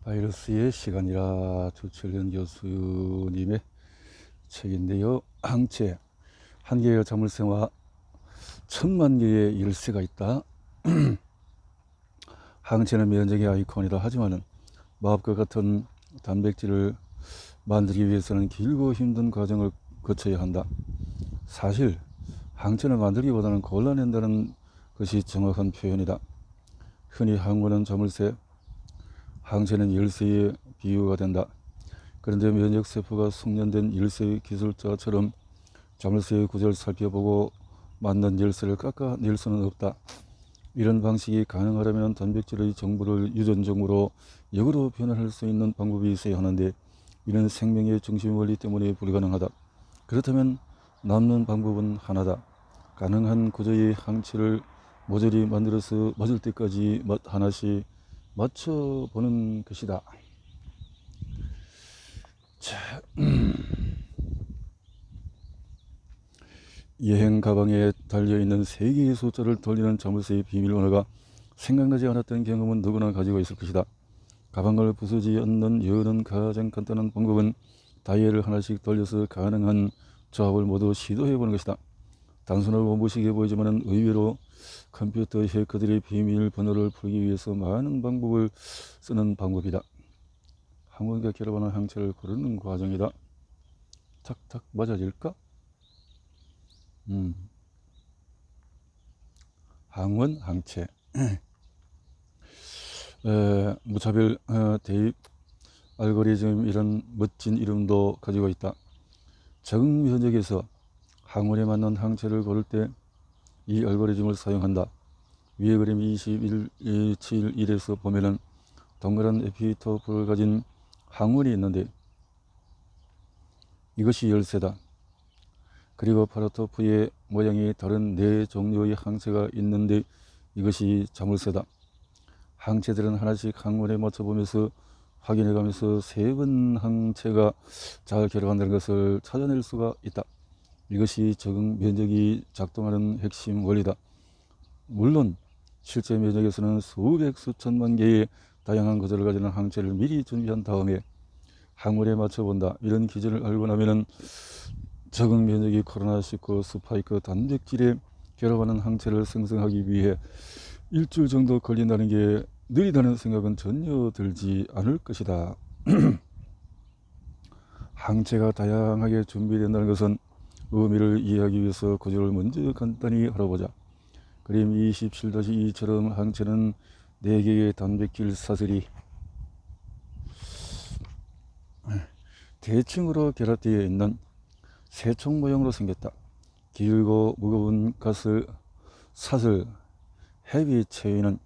바이러스의 시간이라 주철현 교수님의 책인데요. 항체, 한 개의 자물쇠와 10,000개의 열쇠가 있다. 항체는 면역의 아이콘이다. 하지만 마법과 같은 단백질을 만들기 위해서는 길고 힘든 과정을 거쳐야 한다. 사실 항체를 만들기보다는 골라낸다는 것이 정확한 표현이다. 흔히 항원은 자물쇠, 항체는 열쇠의 비유가 된다. 그런데 면역세포가 숙련된 열쇠 기술자처럼 자물쇠의 구조를 살펴보고 맞는 열쇠를 깎아낼 수는 없다. 이런 방식이 가능하려면 단백질의 정보를 유전적으로 역으로 변환할 수 있는 방법이 있어야 하는데 이는 생명의 중심 원리 때문에 불가능하다. 그렇다면 남는 방법은 하나다. 가능한 구조의 항체를 모조리 만들어서 맞을 때까지 하나씩 맞춰보는 것이다. 자, 여행 가방에 달려있는 3개의 숫자를 돌리는 자물쇠의 비밀 언어가 생각나지 않았던 경험은 누구나 가지고 있을 것이다. 가방을 부수지 않는 여는 가장 간단한 방법은 다이얼을 하나씩 돌려서 가능한 조합을 모두 시도해보는 것이다. 단순하고 무식해 보이지만 의외로 컴퓨터 해커들의 비밀 번호를 풀기 위해서 많은 방법을 쓰는 방법이다. 항원과 결합하는 항체를 고르는 과정이다. 탁탁 맞아질까? 항원, 항체. 무차별 대입 알고리즘, 이런 멋진 이름도 가지고 있다. 적응 면역에서 항원에 맞는 항체를 고를 때 이 알고리즘을 사용한다. 위에 그림 21.7.1에서 보면은 동그란 에피토프를 가진 항원이 있는데 이것이 열쇠다. 그리고 파라토프의 모양이 다른 4종류의 항체가 있는데 이것이 자물쇠다. 항체들은 하나씩 항원에 맞춰보면서 확인해가면서 3번 항체가 잘 결합한다는 것을 찾아낼 수가 있다. 이것이 적응 면역이 작동하는 핵심 원리다. 물론 실제 면역에서는 수백 수천만 개의 다양한 구조를 가지는 항체를 미리 준비한 다음에 항원에 맞춰본다. 이런 기준을 알고 나면은 적응 면역이 코로나19 스파이크 단백질에 결합하는 항체를 생성하기 위해 일주일 정도 걸린다는 게 느리다는 생각은 전혀 들지 않을 것이다. 항체가 다양하게 준비된다는 것은 의미를 이해하기 위해서 구조를 먼저 간단히 알아보자. 그림 27-2처럼 항체는 4개의 단백질 사슬이 대칭으로 결합되어 있는 새총 모형으로 생겼다. 길고 무거운 사슬 헤비 체인은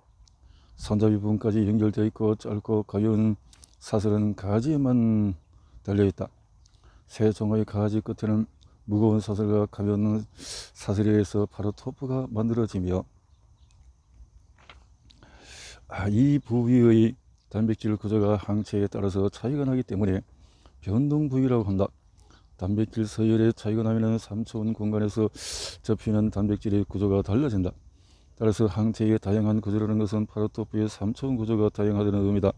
손잡이 부분까지 연결되어 있고 짧고 가벼운 사슬은 가지에만 달려있다. 새 종의 가지 끝에는 무거운 사슬과 가벼운 사슬에 의해서 파라토프가 만들어지며 이 부위의 단백질 구조가 항체에 따라서 차이가 나기 때문에 변동 부위라고 한다. 단백질 서열에 차이가 나면 3차원 공간에서 접히는 단백질의 구조가 달라진다. 따라서 항체의 다양한 구조라는 것은 파라토프의 3차원 구조가 다양하다는 의미다.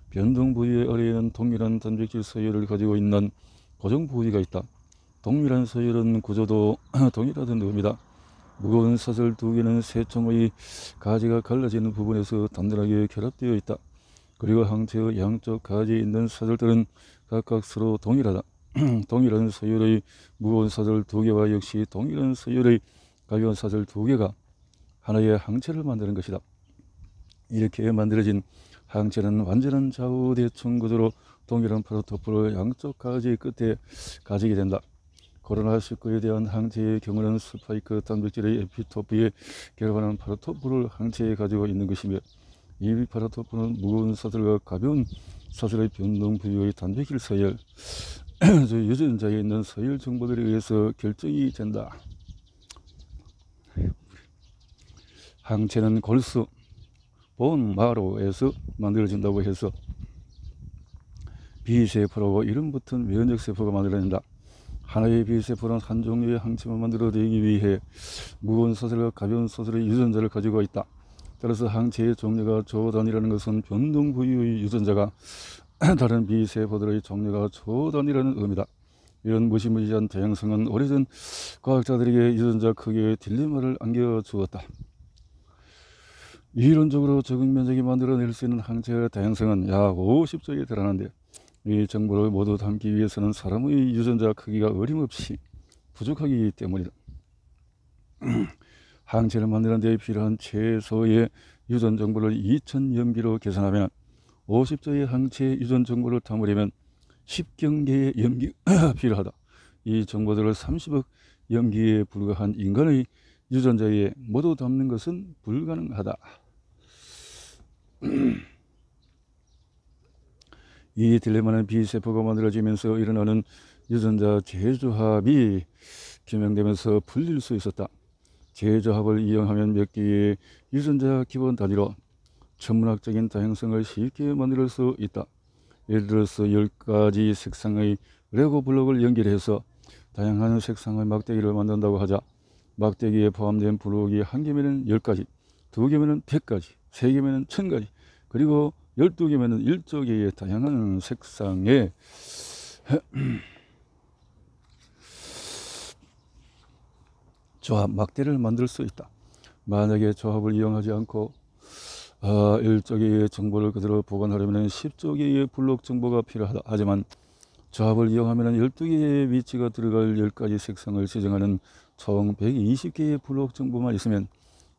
변동 부위의 아래에는 동일한 단백질 서열을 가지고 있는 고정 부위가 있다. 동일한 서열은 구조도 동일하다는 의미다. 무거운 사슬 2개는 새총의 가지가 갈라지는 부분에서 단단하게 결합되어 있다. 그리고 항체의 양쪽 가지에 있는 사슬들은 각각 서로 동일하다. 동일한 서열의 무거운 사슬 2개와 역시 동일한 서열의 가벼운 사슬 2개가 하나의 항체를 만드는 것이다. 이렇게 만들어진 항체는 완전한 좌우 대칭 구조로 동일한 파라토프를 양쪽 가지 끝에 가지게 된다. 코로나19에 대한 항체의 경우는 스파이크 단백질의 에피토프에 결합하는 파라토프를 항체에 가지고 있는 것이며 이 파라토프는 무거운 사슬과 가벼운 사슬의 변동 부위의 단백질 서열, 유전자에 있는 서열 정보들에 의해서 결정이 된다. 항체는 골수, 본마로에서 만들어진다고 해서 B세포라고 이름 붙은 면역세포가 만들어낸다. 하나의 B세포는 한 종류의 항체만 만들어내기 위해 무거운 사슬과 가벼운 사슬의 유전자를 가지고 있다. 따라서 항체의 종류가 조단위라는 것은 변동 부위의 유전자가 다른 비세포들의 종류가 조단위라는 의미다. 이런 무시무시한 다양성은 오래전 과학자들에게 유전자 크기의 딜레마를 안겨주었다. 이론적으로 적응 면적이 만들어낼 수 있는 항체의 다양성은 약 50조에 달하는데 이 정보를 모두 담기 위해서는 사람의 유전자 크기가 어림없이 부족하기 때문이다. 항체를 만드는 데 필요한 최소의 유전 정보를 2000연비로 계산하면 50조의 항체 유전 정보를 담으려면 10경계의 염기가 필요하다. 이 정보들을 30억 염기에 불과한 인간의 유전자에 모두 담는 것은 불가능하다. 이 딜레마는 비세포가 만들어지면서 일어나는 유전자 재조합이 규명되면서 풀릴 수 있었다. 재조합을 이용하면 몇 개의 유전자 기본 단위로 천문학적인 다양성을 쉽게 만들 수 있다. 예를 들어서 10가지 색상의 레고 블록을 연결해서 다양한 색상의 막대기를 만든다고 하자. 막대기에 포함된 블록이 1개면은 10가지, 2개면은 100가지, 3개면은 1000가지, 그리고 12개면은 1조 개의 다양한 색상의 조합 막대를 만들 수 있다. 만약에 조합을 이용하지 않고 1조개의 정보를 그대로 보관하려면 10조개의 블록 정보가 필요하다. 하지만 조합을 이용하면 12개의 위치가 들어갈 10가지 색상을 지정하는 총 120개의 블록 정보만 있으면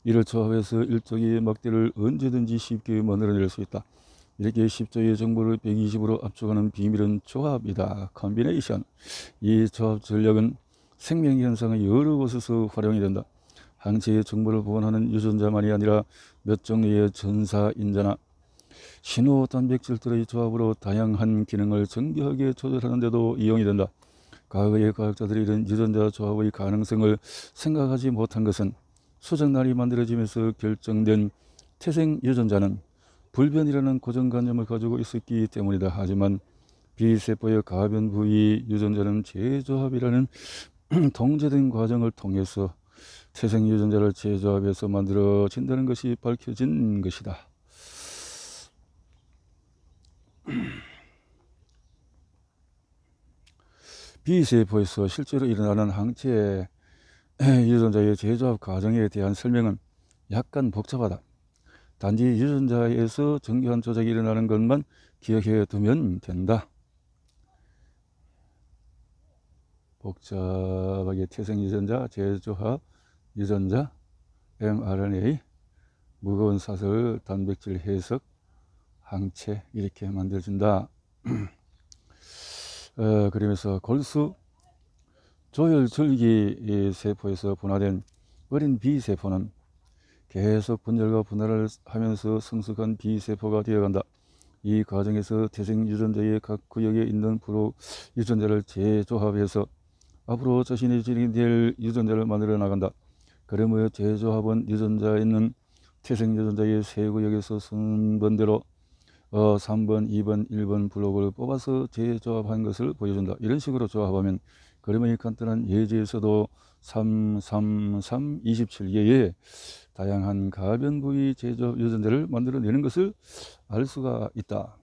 이를 조합해서 1조개의 막대를 언제든지 쉽게 만들어낼 수 있다. 이렇게 10조개의 정보를 120으로 압축하는 비밀은 조합이다. 컴비네이션. 이 조합 전략은 생명현상의 여러 곳에서 활용이 된다. 항체의 정보를 보관하는 유전자만이 아니라 몇 종류의 전사인자나 신호 단백질들의 조합으로 다양한 기능을 정교하게 조절하는 데도 이용이 된다. 과거의 과학자들이 이런 유전자 조합의 가능성을 생각하지 못한 것은 수정란이 만들어지면서 결정된 태생 유전자는 불변이라는 고정관념을 가지고 있었기 때문이다. 하지만 비세포의 가변 부위 유전자는 재조합이라는 통제된 과정을 통해서 태생 유전자를 재조합해서 만들어진다는 것이 밝혀진 것이다. B세포에서 실제로 일어나는 항체 유전자의 재조합 과정에 대한 설명은 약간 복잡하다. 단지 유전자에서 정교한 조작이 일어나는 것만 기억해 두면 된다. 복잡하게 태생 유전자, 재조합 유전자, mRNA, 무거운 사슬, 단백질 해석, 항체 이렇게 만들어진다. 그러면서 골수 조혈줄기 세포에서 분화된 어린 B세포는 계속 분열과 분할을 하면서 성숙한 B세포가 되어간다. 이 과정에서 태생 유전자의 각 구역에 있는 프로 유전자를 재조합해서 앞으로 자신의 진이 될 유전자를 만들어 나간다. 그러므로 재조합은 유전자에 있는 태생 유전자의 세 구역에서 순번대로 3번, 2번, 1번 블록을 뽑아서 재조합한 것을 보여준다. 이런 식으로 조합하면 그림의 간단한 예제에서도 3, 3, 3, 27개의 다양한 가변 부위 재조합 유전자를 만들어내는 것을 알 수가 있다.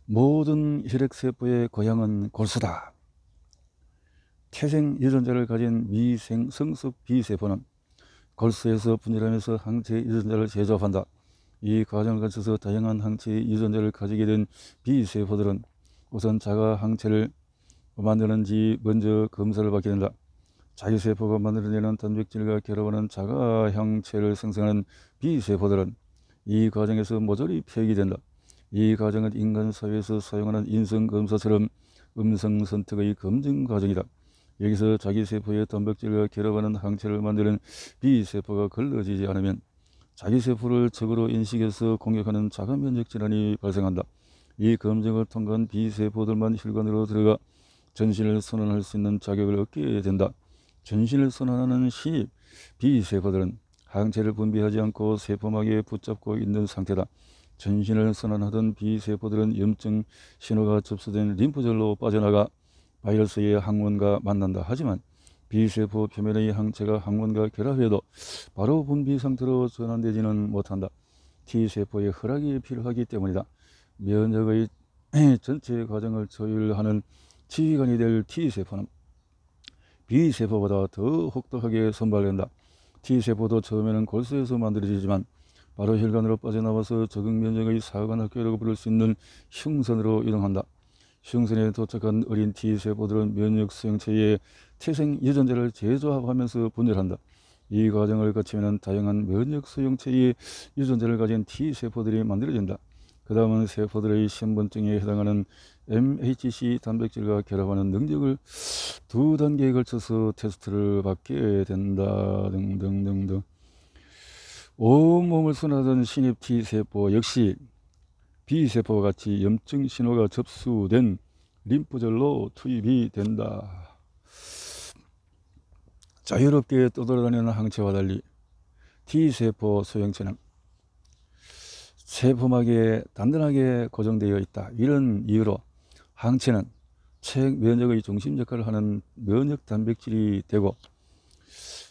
모든 혈액세포의 고향은 골수다. 태생 유전자를 가진 미생 성숙 B세포는 골수에서 분열하면서 항체 유전자를 재조합한다. 이 과정을 거쳐서 다양한 항체 유전자를 가지게 된 B세포들은 우선 자가 항체를 만드는지 먼저 검사를 받게 된다. 자기세포가 만들어내는 단백질과 결합하는 자가 항체를 생성하는 B세포들은 이 과정에서 모조리 폐기된다. 이 과정은 인간 사회에서 사용하는 인성검사처럼 음성 선택의 검증 과정이다. 여기서 자기세포의 단백질과 결합하는 항체를 만드는 B세포가 걸러지지 않으면 자기세포를 적으로 인식해서 공격하는 자가면역 질환이 발생한다. 이 검증을 통과한 B세포들만 혈관으로 들어가 전신을 선언할 수 있는 자격을 얻게 된다. 전신을 선언하는 신입 B세포들은 항체를 분비하지 않고 세포막에 붙잡고 있는 상태다. 전신을 선언하던 B세포들은 염증 신호가 접수된 림프절로 빠져나가 바이러스의 항원과 만난다. 하지만 B세포 표면의 항체가 항원과 결합해도 바로 분비 상태로 전환되지는 못한다. T세포의 허락이 필요하기 때문이다. 면역의 전체 과정을 조율하는 지휘관이 될 T세포는 B세포보다 더 혹독하게 선발된다. T세포도 처음에는 골수에서 만들어지지만 바로 혈관으로 빠져나와서 적응 면역의 사관학교라고 부를 수 있는 흉선으로 이동한다. 흉선에 도착한 어린 T세포들은 면역 수용체의 태생 유전자를 재조합하면서 분열한다. 이 과정을 거치면 다양한 면역 수용체의 유전자를 가진 T세포들이 만들어진다. 그 다음은 세포들의 신분증에 해당하는 MHC 단백질과 결합하는 능력을 2단계에 걸쳐서 테스트를 받게 된다. 등등등등. 온몸을 순환하던 신입 T세포 역시 B세포와 같이 염증 신호가 접수된 림프절로 투입이 된다. 자유롭게 떠돌아다니는 항체와 달리 T세포 소형체는 세포막에 단단하게 고정되어 있다. 이런 이유로 항체는 체액 면역의 중심 역할을 하는 면역 단백질이 되고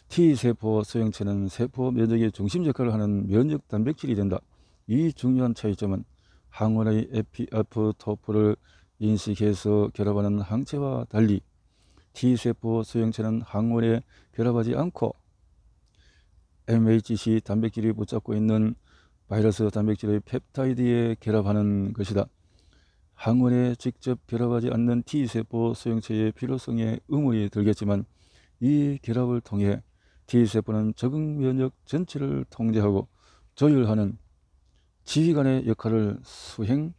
T세포 소형체는 세포 면역의 중심 역할을 하는 면역 단백질이 된다. 이 중요한 차이점은 항원의 에피아프토프를 인식해서 결합하는 항체와 달리 T세포 소형체는 항원에 결합하지 않고 MHC 단백질이 붙잡고 있는 바이러스 단백질의 펩타이드에 결합하는 것이다. 항원에 직접 결합하지 않는 T세포 소형체의 필요성에 의문이 들겠지만 이 결합을 통해 T세포는 적응 면역 전체를 통제하고 조율하는 지휘관의 역할을 수행한다.